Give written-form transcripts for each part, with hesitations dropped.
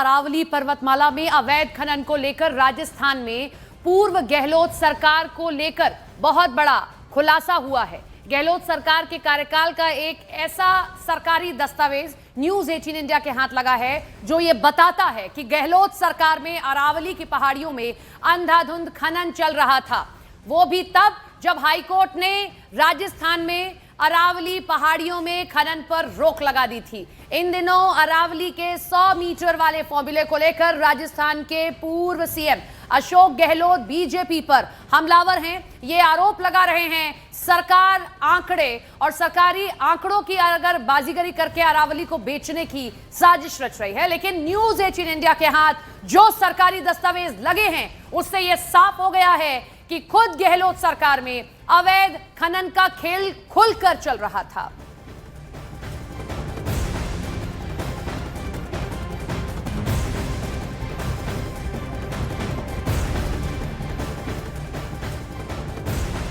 अरावली पर्वतमाला में अवैध खनन को लेकर राजस्थान में पूर्व गहलोत सरकार को लेकर बहुत बड़ा खुलासा हुआ है। गहलोत सरकार के कार्यकाल का एक ऐसा सरकारी दस्तावेज न्यूज 18 इंडिया के हाथ लगा है जो ये बताता है कि गहलोत सरकार में अरावली की पहाड़ियों में अंधाधुंध खनन चल रहा था। वो भी तब जब हाईकोर्ट ने राजस्थान में अरावली पहाड़ियों में खनन पर रोक लगा दी थी। इन दिनों अरावली के 100 मीटर वाले फॉर्मूले को लेकर राजस्थान के पूर्व सीएम अशोक गहलोत बीजेपी पर हमलावर हैं। ये आरोप लगा रहे हैं सरकार आंकड़े और सरकारी आंकड़ों की अगर बाजीगरी करके अरावली को बेचने की साजिश रच रही है। लेकिन न्यूज 18 इंडिया के हाथ जो सरकारी दस्तावेज लगे हैं उससे यह साफ हो गया है कि खुद गहलोत सरकार में अवैध खनन का खेल खुलकर चल रहा था।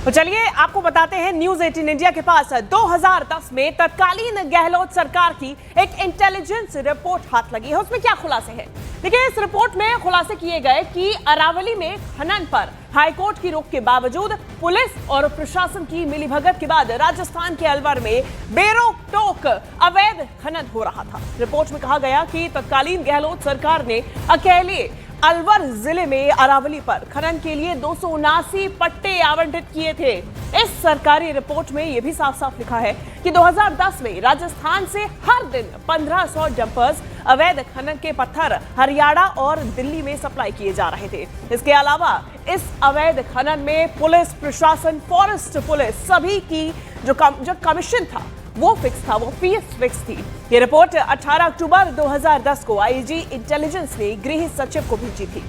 तो चलिए आपको बताते हैं न्यूज 18 इंडिया के पास 2010 में तत्कालीन गहलोत सरकार की एक इंटेलिजेंस रिपोर्ट हाथ लगी है। उसमें क्या खुलासे हैं? देखिए, इस रिपोर्ट में खुलासे किए गए कि अरावली में खनन पर हाईकोर्ट की रोक के बावजूद पुलिस और प्रशासन की मिलीभगत के बाद राजस्थान के अलवर में बेरोक टोक अवैध खनन हो रहा था। रिपोर्ट में कहा गया कि तत्कालीन गहलोत सरकार ने अकेले अलवर जिले में अरावली पर खनन के लिए 279 पट्टे आवंटित किए थे। इस सरकारी रिपोर्ट में यह भी साफ साफ लिखा है कि 2010 में राजस्थान से हर दिन 1500 डंपर्स अवैध खनन के पत्थर हरियाणा और दिल्ली में सप्लाई किए जा रहे थे। इसके अलावा इस अवैध खनन में पुलिस प्रशासन, फॉरेस्ट पुलिस सभी की जो कमीशन था वो फिक्स था, वो फीस फिक्स थी। ये रिपोर्ट 18 अक्टूबर 2010 को आईजी इंटेलिजेंस ने गृह सचिव को भेजी थी।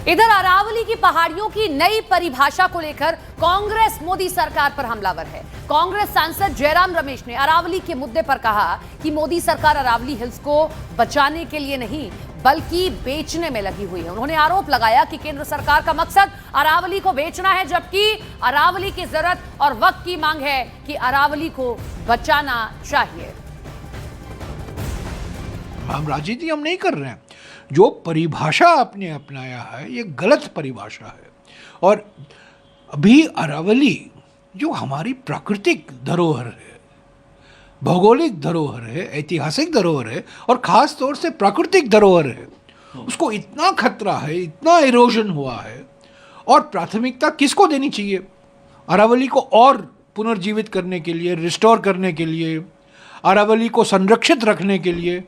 इधर अरावली की पहाड़ियों की नई परिभाषा को लेकर कांग्रेस मोदी सरकार पर हमलावर है। कांग्रेस सांसद जयराम रमेश ने अरावली के मुद्दे पर कहा कि मोदी सरकार अरावली हिल्स को बचाने के लिए नहीं बल्कि बेचने में लगी हुई है। उन्होंने आरोप लगाया कि केंद्र सरकार का मकसद अरावली को बेचना है, जबकि अरावली की जरूरत और वक्त की मांग है कि अरावली को बचाना चाहिए। हम राजनीति हम नहीं कर रहे हैं। जो परिभाषा आपने अपनाया है ये गलत परिभाषा है। और अभी अरावली जो हमारी प्राकृतिक धरोहर है, भौगोलिक धरोहर है, ऐतिहासिक धरोहर है और ख़ास तौर से प्राकृतिक धरोहर है, उसको इतना खतरा है, इतना इरोजन हुआ है। और प्राथमिकता किसको देनी चाहिए? अरावली को और पुनर्जीवित करने के लिए, रिस्टोर करने के लिए, अरावली को संरक्षित रखने के लिए।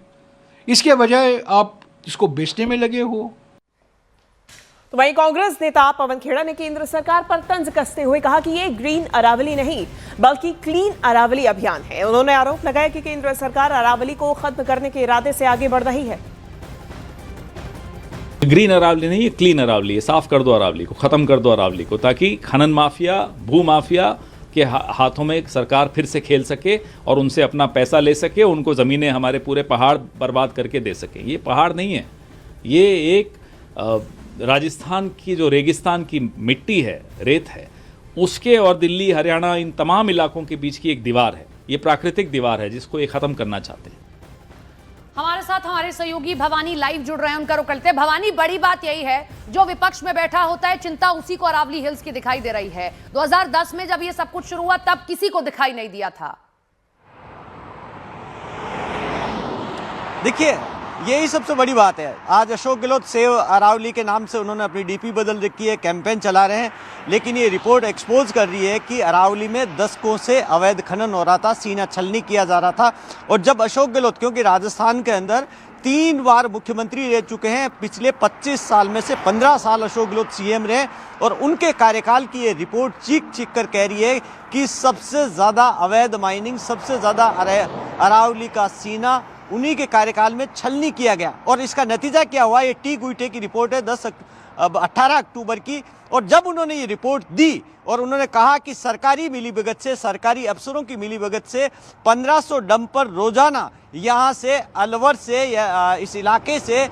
इसके बजाय आप इसको बेचने में लगे हो। तो वहीं कांग्रेस नेता पवन खेड़ा ने केंद्र सरकार पर तंज कसते हुए कहा कि ये ग्रीन अरावली नहीं बल्कि क्लीन अरावली अभियान है। उन्होंने आरोप लगाया कि केंद्र सरकार अरावली को खत्म करने के इरादे से आगे बढ़ रही है। ग्रीन अरावली नहीं, ये क्लीन अरावली है। साफ कर दो अरावली को, खत्म कर दो अरावली को, ताकि खनन माफिया, भू माफिया के हाथों में सरकार फिर से खेल सके और उनसे अपना पैसा ले सके, उनको ज़मीनें, हमारे पूरे पहाड़ बर्बाद करके दे सके। ये पहाड़ नहीं है, ये एक राजस्थान की जो रेगिस्तान की मिट्टी है, रेत है, उसके और दिल्ली, हरियाणा, इन तमाम इलाकों के बीच की एक दीवार है। ये प्राकृतिक दीवार है जिसको ये ख़त्म करना चाहते हैं। हमारे साथ हमारे सहयोगी भवानी लाइव जुड़ रहे हैं, उनका रुख करते हैं। भवानी, बड़ी बात यही है, जो विपक्ष में बैठा होता है चिंता उसी को अरावली हिल्स की दिखाई दे रही है। 2010 में जब ये सब कुछ शुरू हुआ तब किसी को दिखाई नहीं दिया था। देखिए, यही सबसे बड़ी बात है। आज अशोक गहलोत सेव अरावली के नाम से उन्होंने अपनी डीपी बदल रखी है, कैंपेन चला रहे हैं, लेकिन ये रिपोर्ट एक्सपोज कर रही है कि अरावली में दशकों से अवैध खनन हो रहा था, सीना छलनी किया जा रहा था। और जब अशोक गहलोत, क्योंकि राजस्थान के अंदर 3 बार मुख्यमंत्री रह चुके हैं, पिछले 25 साल में से 15 साल अशोक गहलोत सीएम रहे, और उनके कार्यकाल की ये रिपोर्ट चीख चीख कर कह रही है कि सबसे ज़्यादा अवैध माइनिंग, सबसे ज़्यादा अरावली का सीना उन्हीं के कार्यकाल में छलनी किया गया। और इसका नतीजा क्या हुआ? ये टी गुइटे की रिपोर्ट है 18 अक्टूबर की। और जब उन्होंने ये रिपोर्ट दी और उन्होंने कहा कि सरकारी मिलीभगत से, सरकारी अफसरों की मिलीभगत से 1500 डंपर रोजाना यहाँ से अलवर से या इस इलाके से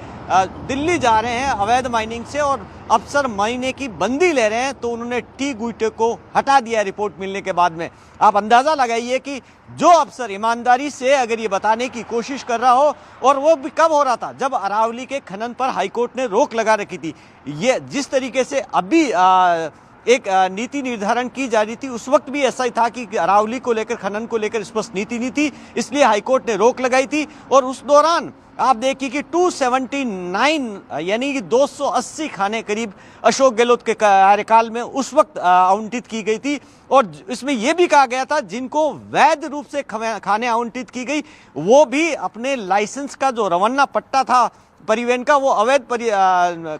दिल्ली जा रहे हैं अवैध माइनिंग से और अफसर महीने की बंदी ले रहे हैं, तो उन्होंने टी गुइटे को हटा दिया रिपोर्ट मिलने के बाद में। आप अंदाज़ा लगाइए कि जो अफसर ईमानदारी से अगर ये बताने की कोशिश कर रहा हो, और वो भी कब हो रहा था जब अरावली के खनन पर हाईकोर्ट ने रोक लगा रखी थी। ये जिस तरीके से अभी एक नीति निर्धारण की जा रही थी, उस वक्त भी ऐसा ही था कि अरावली को लेकर, खनन को लेकर स्पष्ट नीति नहीं थी, इसलिए हाईकोर्ट ने रोक लगाई थी। और उस दौरान आप देखिए कि 279 यानी कि 280 खाने करीब अशोक गहलोत के कार्यकाल में उस वक्त आवंटित की गई थी। और इसमें यह भी कहा गया था जिनको वैध रूप से खाने आवंटित की गई, वो भी अपने लाइसेंस का जो रवाना पट्टा था परिवहन का, वो अवैध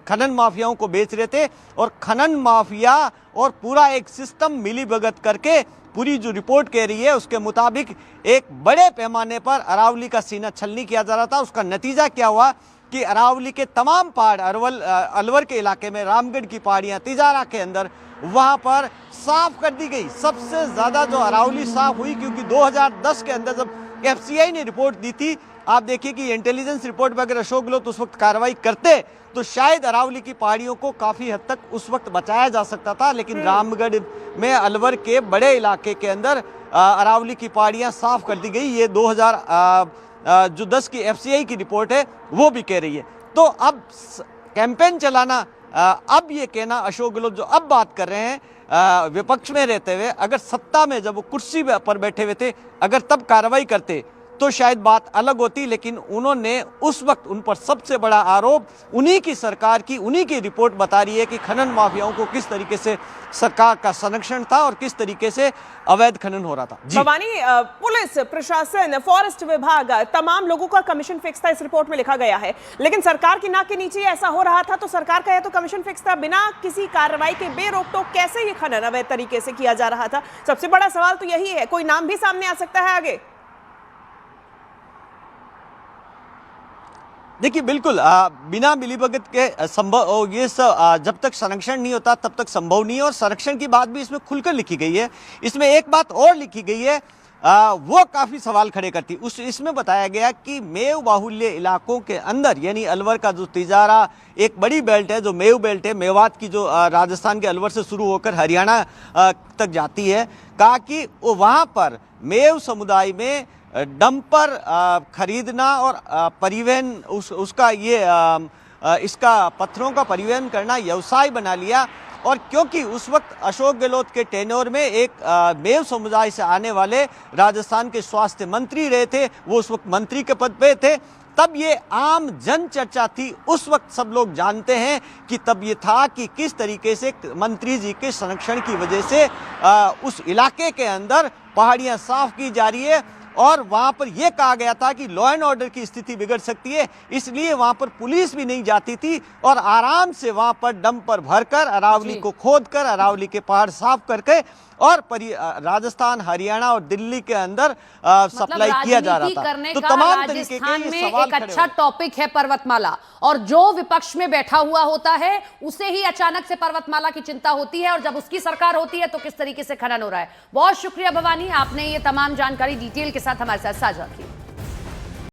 खनन माफियाओं को बेच रहे थे। और खनन माफिया और पूरा एक सिस्टम मिलीभगत करके पूरी जो रिपोर्ट कह रही है उसके मुताबिक एक बड़े पैमाने पर अरावली का सीना छलनी किया जा रहा था। उसका नतीजा क्या हुआ कि अरावली के तमाम पहाड़, अलवर के इलाके में, रामगढ़ की पहाड़ियाँ, तिजारा के अंदर, वहाँ पर साफ कर दी गई। सबसे ज़्यादा जो अरावली साफ हुई, क्योंकि 2010 के अंदर जब FCI ने रिपोर्ट दी थी, आप देखिए कि इंटेलिजेंस रिपोर्ट में अगर अशोक गहलोत उस वक्त कार्रवाई करते तो शायद अरावली की पहाड़ियों को काफ़ी हद तक उस वक्त बचाया जा सकता था। लेकिन रामगढ़ में, अलवर के बड़े इलाके के अंदर अरावली की पहाड़ियाँ साफ कर दी गई। ये 2010 की FCI की रिपोर्ट है, वो भी कह रही है। तो अब कैंपेन चलाना, अब ये कहना अशोक गहलोत जो अब बात कर रहे हैं विपक्ष में रहते हुए, अगर सत्ता में जब वो कुर्सी पर बैठे हुए थे, अगर तब कार्रवाई करते तो शायद बात अलग होती। लेकिन उन्होंने उस वक्त, उन पर सबसे बड़ा आरोप उन्हीं की सरकार की, उन्हीं की रिपोर्ट बता रही है कि खनन माफियाओं को किस तरीके से सरकार का संरक्षण था और किस तरीके से अवैध खनन हो रहा था। भवानी, पुलिस प्रशासन, फॉरेस्ट विभाग, तमाम लोगों का कमीशन फिक्स था, इस रिपोर्ट में लिखा गया है। लेकिन सरकार की नाक के नीचे ऐसा हो रहा था, तो सरकार का यह तो कमीशन फिक्स था, बिना किसी कार्रवाई के बेरोक टोक कैसे ये खनन अवैध तरीके से किया जा रहा था? सबसे बड़ा सवाल तो यही है। कोई नाम भी सामने आ सकता है आगे? देखिए, बिल्कुल बिना मिलीभगत के संभव, ये सब जब तक संरक्षण नहीं होता तब तक संभव नहीं है। और संरक्षण की बात भी इसमें खुलकर लिखी गई है। इसमें एक बात और लिखी गई है, वो काफ़ी सवाल खड़े करती। इसमें बताया गया कि मेव बाहुल्य इलाकों के अंदर, यानी अलवर का जो तिजारा एक बड़ी बेल्ट है, जो मेव बेल्ट है, मेवात की जो राजस्थान के अलवर से शुरू होकर हरियाणा तक जाती है, कहा कि वहाँ पर मेव समुदाय में डंपर खरीदना और परिवहन, उसका ये इसका पत्थरों का परिवहन करना व्यवसाय बना लिया। और क्योंकि उस वक्त अशोक गहलोत के टेन्योर में एक मेव समुदाय से आने वाले राजस्थान के स्वास्थ्य मंत्री रहे थे, वो उस वक्त मंत्री के पद पे थे, तब ये आम जन चर्चा थी। उस वक्त सब लोग जानते हैं कि तब ये था कि किस तरीके से मंत्री जी के संरक्षण की वजह से उस इलाके के अंदर पहाड़ियाँ साफ की जा रही है। और वहाँ पर यह कहा गया था कि लॉ एंड ऑर्डर की स्थिति बिगड़ सकती है, इसलिए वहाँ पर पुलिस भी नहीं जाती थी और आराम से वहाँ पर डंपर भरकर अरावली को खोदकर अरावली के पहाड़ साफ करके और राजस्थान, हरियाणा और दिल्ली के अंदर सप्लाई किया जा रहा था। तो तमाम तरीके के ये सवाल एक अच्छा टॉपिक है पर्वतमाला, और जो विपक्ष में बैठा हुआ होता है उसे ही अचानक से पर्वतमाला की चिंता होती है, और जब उसकी सरकार होती है तो किस तरीके से खनन हो रहा है। बहुत शुक्रिया भवानी, आपने ये तमाम जानकारी डिटेल के साथ हमारे साथ साझा की।